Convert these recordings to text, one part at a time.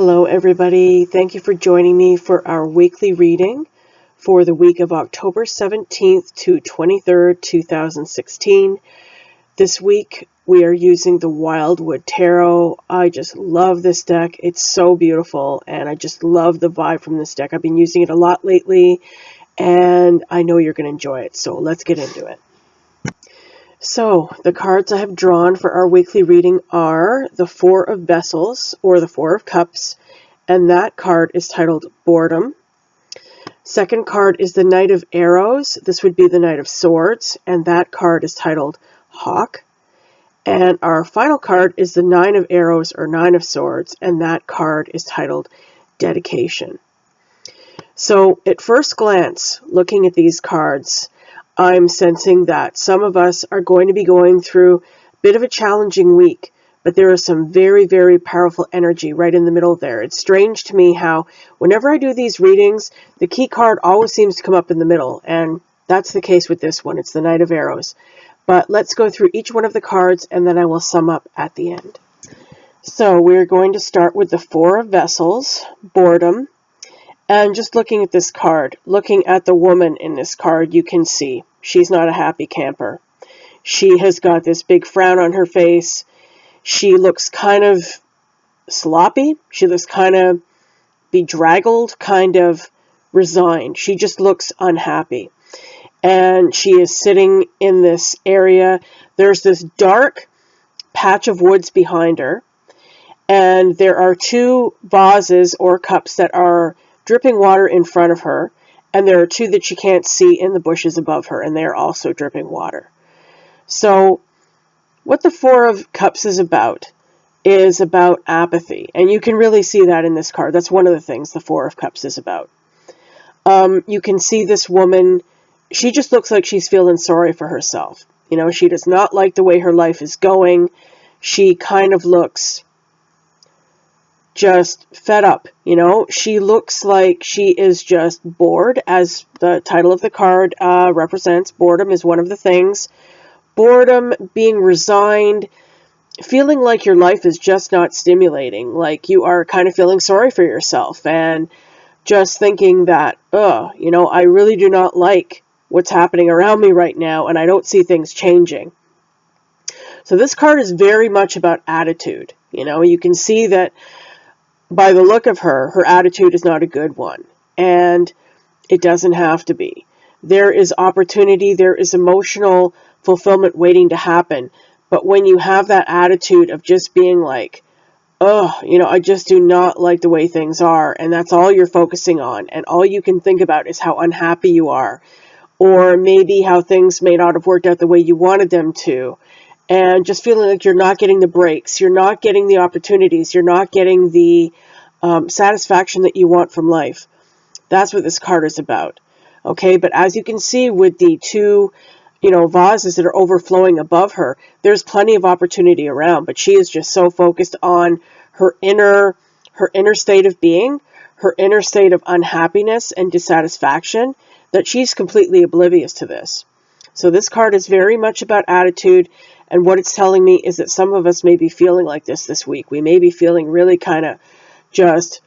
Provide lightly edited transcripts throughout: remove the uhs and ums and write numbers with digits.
Hello everybody, thank you for joining me for our weekly reading for the week of October 17th to 23rd, 2016. This week we are using the Wildwood Tarot. I just love this deck. It's so beautiful and I just love the vibe from this deck. I've been using it a lot lately and I know you're going to enjoy it, so let's get into it. So, the cards I have drawn for our weekly reading are the Four of Vessels, or the Four of Cups, and that card is titled Boredom. Second card is the Knight of Arrows. This would be the Knight of Swords, and that card is titled Hawk. And our final card is the Nine of Arrows, or Nine of Swords, and that card is titled Dedication. So, at first glance, looking at these cards, I'm sensing that some of us are going to be going through a bit of a challenging week, but there is some very, very powerful energy right in the middle there. It's strange to me how whenever I do these readings, the key card always seems to come up in the middle, and that's the case with this one. It's the Knight of Arrows. But let's go through each one of the cards, and then I will sum up at the end. So we're going to start with the Four of Vessels, Boredom. And just looking at this card, looking at the woman in this card, you can see she's not a happy camper. She has got this big frown on her face. She looks kind of sloppy. She looks kind of bedraggled, kind of resigned. She just looks unhappy. And she is sitting in this area. There's this dark patch of woods behind her. And there are two vases or cups that are dripping water in front of her, and there are two that she can't see in the bushes above her, and they are also dripping water. So what the Four of Cups is about apathy, and you can really see that in this card. That's one of the things the Four of Cups is about. You can see this woman, she just looks like she's feeling sorry for herself. You know, she does not like the way her life is going. She kind of looks just fed up, you know. She looks like she is just bored, as the title of the card represents. Boredom is one of the things. Boredom, being resigned, feeling like your life is just not stimulating, like you are kind of feeling sorry for yourself and just thinking that, you know, I really do not like what's happening around me right now and I don't see things changing. So this card is very much about attitude. You know, you can see that by the look of her, her attitude is not a good one, and it doesn't have to be. There is opportunity, there is emotional fulfillment waiting to happen, but when you have that attitude of just being like, you know, I just do not like the way things are, and that's all you're focusing on, and all you can think about is how unhappy you are, or maybe how things may not have worked out the way you wanted them to, and just feeling like you're not getting the breaks, you're not getting the opportunities, you're not getting the satisfaction that you want from life. That's what this card is about. Okay, but as you can see with the two, you know, vases that are overflowing above her, there's plenty of opportunity around, but she is just so focused on her inner state of being, her inner state of unhappiness and dissatisfaction, that she's completely oblivious to this. So this card is very much about attitude, and what it's telling me is that some of us may be feeling like this week. We may be feeling really kind of just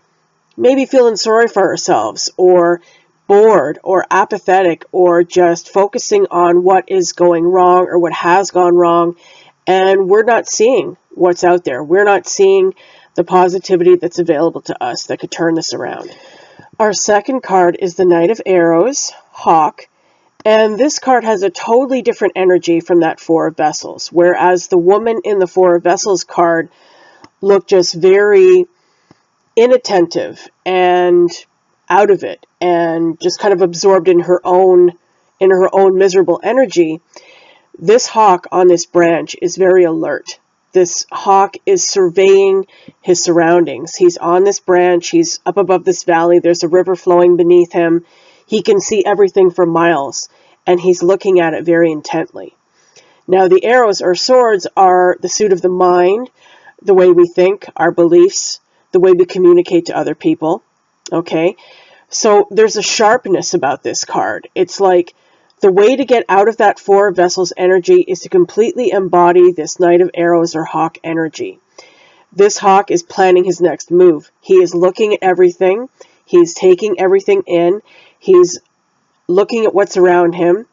maybe feeling sorry for ourselves, or bored, or apathetic, or just focusing on what is going wrong or what has gone wrong, and we're not seeing what's out there. We're not seeing the positivity that's available to us that could turn this around. Our second card is the Knight of Arrows, Hawk. And this card has a totally different energy from that Four of Vessels, whereas the woman in the Four of Vessels card looked just very inattentive and out of it and just kind of absorbed in her own miserable energy. This hawk on this branch is very alert. This hawk is surveying his surroundings. He's on this branch, he's up above this valley, there's a river flowing beneath him. He can see everything for miles, and he's looking at it very intently. Now, the arrows or swords are the suit of the mind, the way we think, our beliefs, the way we communicate to other people. Okay? So there's a sharpness about this card. It's like the way to get out of that Four of Vessels energy is to completely embody this Knight of Arrows or Hawk energy. This hawk is planning his next move. He is looking at everything. He's taking everything in. He's looking at what's around him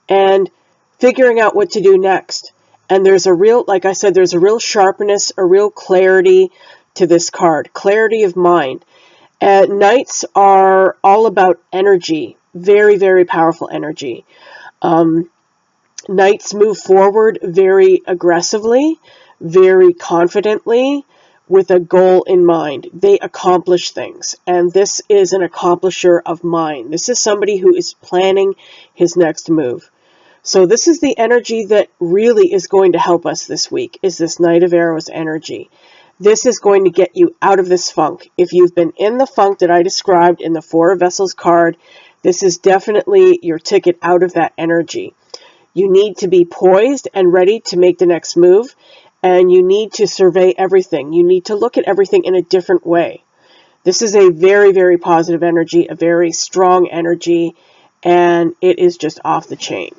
and figuring out what to do next. And there's a real, like I said, there's a real sharpness, a real clarity to this card, clarity of mind. Knights are all about energy, very, very powerful energy. Knights move forward very aggressively, very confidently, with a goal in mind. They accomplish things, and this is an accomplisher of mind. This is somebody who is planning his next move. So this is the energy that really is going to help us this week, is this Knight of Arrows energy. This is going to get you out of this funk. If you've been in the funk that I described in the Four of Vessels card, this is definitely your ticket out of that energy. You need to be poised and ready to make the next move, and you need to survey everything. You need to look at everything in a different way. This is a very, very positive energy, a very strong energy, and it is just off the chain.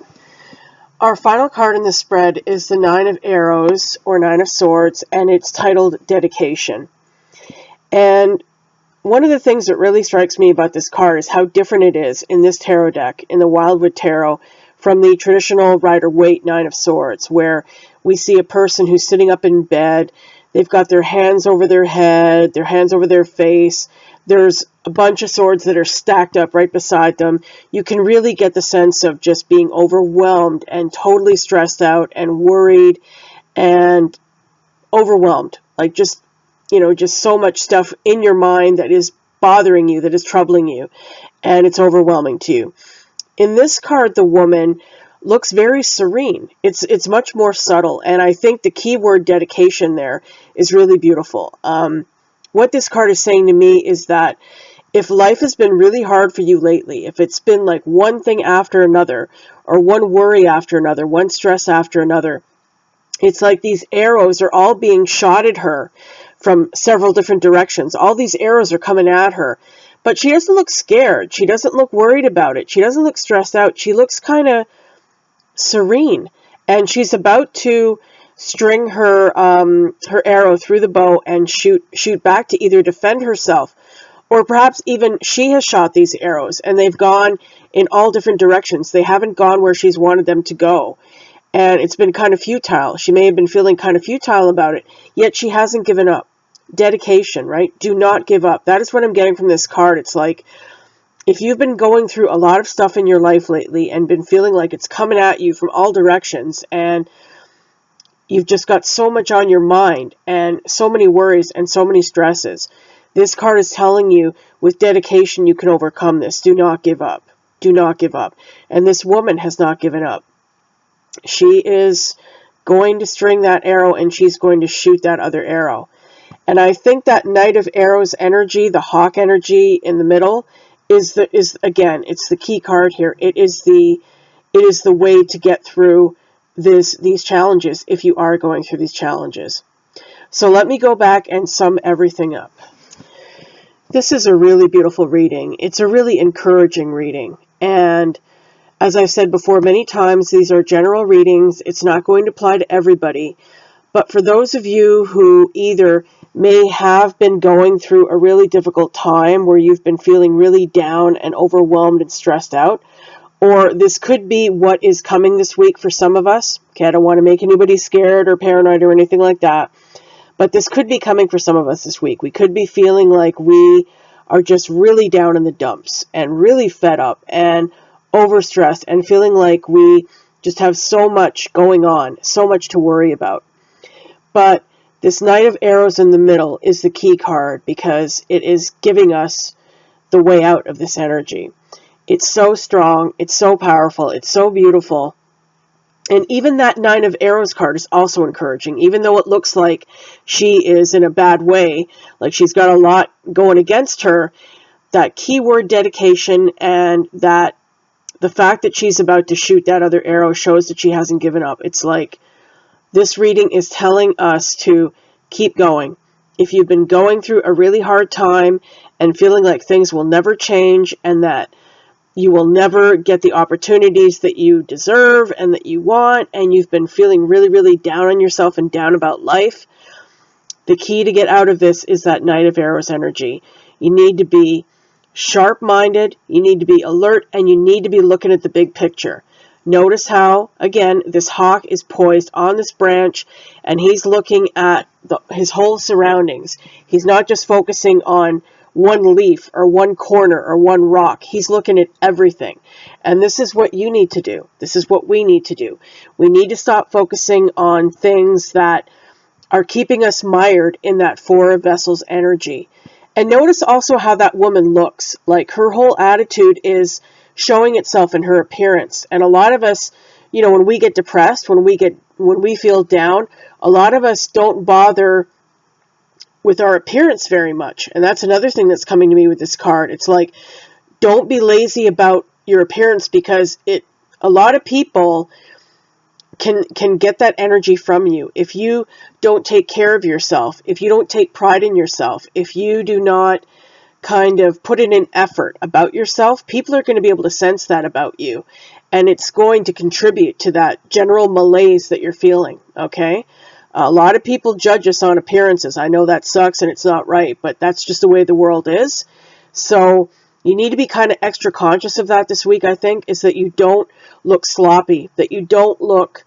Our final card in the spread is the Nine of Arrows, or Nine of Swords, and it's titled Dedication. And one of the things that really strikes me about this card is how different it is in this tarot deck, in the Wildwood Tarot, from the traditional Rider-Waite Nine of Swords, where we see a person who's sitting up in bed. They've got their hands over their head, their hands over their face. There's a bunch of swords that are stacked up right beside them. You can really get the sense of just being overwhelmed and totally stressed out and worried and overwhelmed. Like just so much stuff in your mind that is bothering you, that is troubling you, and it's overwhelming to you. In this card, the woman looks very serene. It's much more subtle, and I think the key word dedication there is really beautiful. What this card is saying to me is that if life has been really hard for you lately, if it's been like one thing after another, or one worry after another, one stress after another, it's like these arrows are all being shot at her from several different directions. All these arrows are coming at her. But she doesn't look scared. She doesn't look worried about it. She doesn't look stressed out. She looks kind of serene. And she's about to string her arrow through the bow and shoot back to either defend herself, or perhaps even she has shot these arrows and they've gone in all different directions. They haven't gone where she's wanted them to go. And it's been kind of futile. She may have been feeling kind of futile about it, yet she hasn't given up. Dedication, right? Do not give up. That is what I'm getting from this card. It's like, if you've been going through a lot of stuff in your life lately and been feeling like it's coming at you from all directions, and you've just got so much on your mind and so many worries and so many stresses, this card is telling you, with dedication, you can overcome this. Do not give up. Do not give up. And this woman has not given up. She is going to string that arrow, and she's going to shoot that other arrow. And I think that Knight of Arrows energy, the hawk energy in the middle, is again, it's the key card here. It is the way to get through these challenges if you are going through these challenges. So let me go back and sum everything up. This is a really beautiful reading. It's a really encouraging reading. And as I've said before many times, these are general readings. It's not going to apply to everybody. But for those of you who either may have been going through a really difficult time where you've been feeling really down and overwhelmed and stressed out, or this could be what is coming this week for some of us. Okay, I don't want to make anybody scared or paranoid or anything like that, but this could be coming for some of us this week. We could be feeling like we are just really down in the dumps and really fed up and overstressed and feeling like we just have so much going on, so much to worry about. But this Knight of Arrows in the middle is the key card, because it is giving us the way out of this energy. It's so strong, it's so powerful, it's so beautiful. And even that Nine of Arrows card is also encouraging, even though it looks like she is in a bad way, like she's got a lot going against her. That keyword dedication and that the fact that she's about to shoot that other arrow shows that she hasn't given up. It's like, this reading is telling us to keep going. If you've been going through a really hard time and feeling like things will never change and that you will never get the opportunities that you deserve and that you want, and you've been feeling really, really down on yourself and down about life, The key to get out of this is that Knight of Arrows energy. You need to be sharp-minded, you need to be alert, and you need to be looking at the big picture. Notice how, again, this hawk is poised on this branch, and he's looking at his whole surroundings. He's not just focusing on one leaf or one corner or one rock. He's looking at everything. And this is what you need to do. This is what we need to do. We need to stop focusing on things that are keeping us mired in that Four of Vessels energy. And notice also how that woman looks. Like, her whole attitude is showing itself in her appearance. And a lot of us, you know, when we get depressed, when we feel down, a lot of us don't bother with our appearance very much. And that's another thing that's coming to me with this card. It's like, don't be lazy about your appearance, because a lot of people can get that energy from you. If you don't take care of yourself, if you don't take pride in yourself, if you do not kind of put in an effort about yourself, people are going to be able to sense that about you. And it's going to contribute to that general malaise that you're feeling, okay? A lot of people judge us on appearances. I know that sucks and it's not right, but that's just the way the world is. So you need to be kind of extra conscious of that this week, I think, is that you don't look sloppy, that you don't look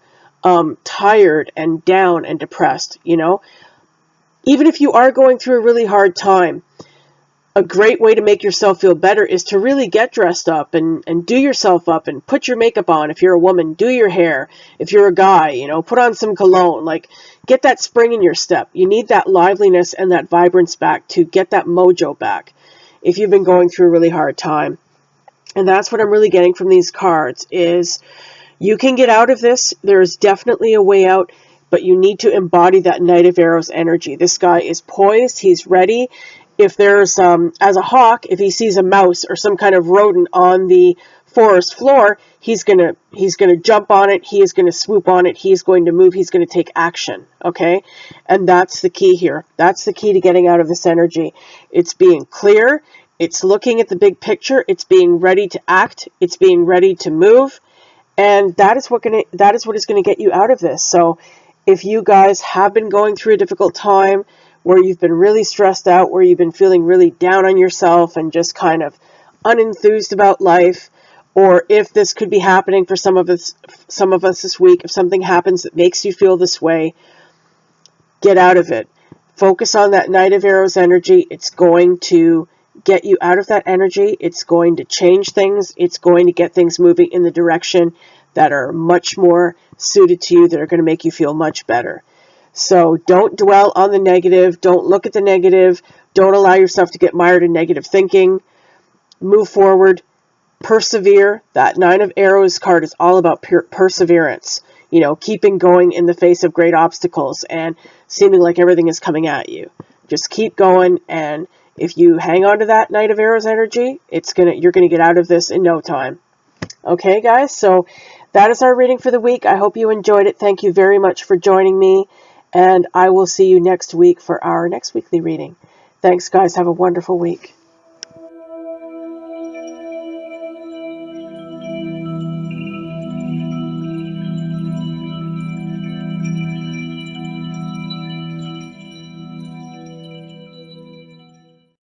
tired and down and depressed, you know? Even if you are going through a really hard time, a great way to make yourself feel better is to really get dressed up and do yourself up and put your makeup on. If you're a woman, do your hair. If you're a guy, you know, put on some cologne. Like, get that spring in your step. You need that liveliness and that vibrance back to get that mojo back if you've been going through a really hard time. And that's what I'm really getting from these cards is you can get out of this. There is definitely a way out, but you need to embody that Knight of Arrows energy. This guy is poised. He's ready. If there's, as a hawk, if he sees a mouse or some kind of rodent on the forest floor, he's gonna jump on it. He is gonna swoop on it. He's going to move. He's going to take action. Okay, and that's the key here. That's the key to getting out of this energy. It's being clear. It's looking at the big picture. It's being ready to act. It's being ready to move, and that is what is going to get you out of this. So, if you guys have been going through a difficult time, where you've been really stressed out, where you've been feeling really down on yourself and just kind of unenthused about life, or if this could be happening for some of us this week, if something happens that makes you feel this way, get out of it. Focus on that Knight of Arrows energy. It's going to get you out of that energy. It's going to change things. It's going to get things moving in the direction that are much more suited to you, that are going to make you feel much better. So don't dwell on the negative. Don't look at the negative. Don't allow yourself to get mired in negative thinking. Move forward. Persevere. That Nine of Arrows card is all about perseverance. You know, keeping going in the face of great obstacles and seeming like everything is coming at you. Just keep going, and if you hang on to that Knight of Arrows energy, you're gonna get out of this in no time. Okay, guys, so that is our reading for the week. I hope you enjoyed it. Thank you very much for joining me. And I will see you next week for our next weekly reading. Thanks, guys. Have a wonderful week.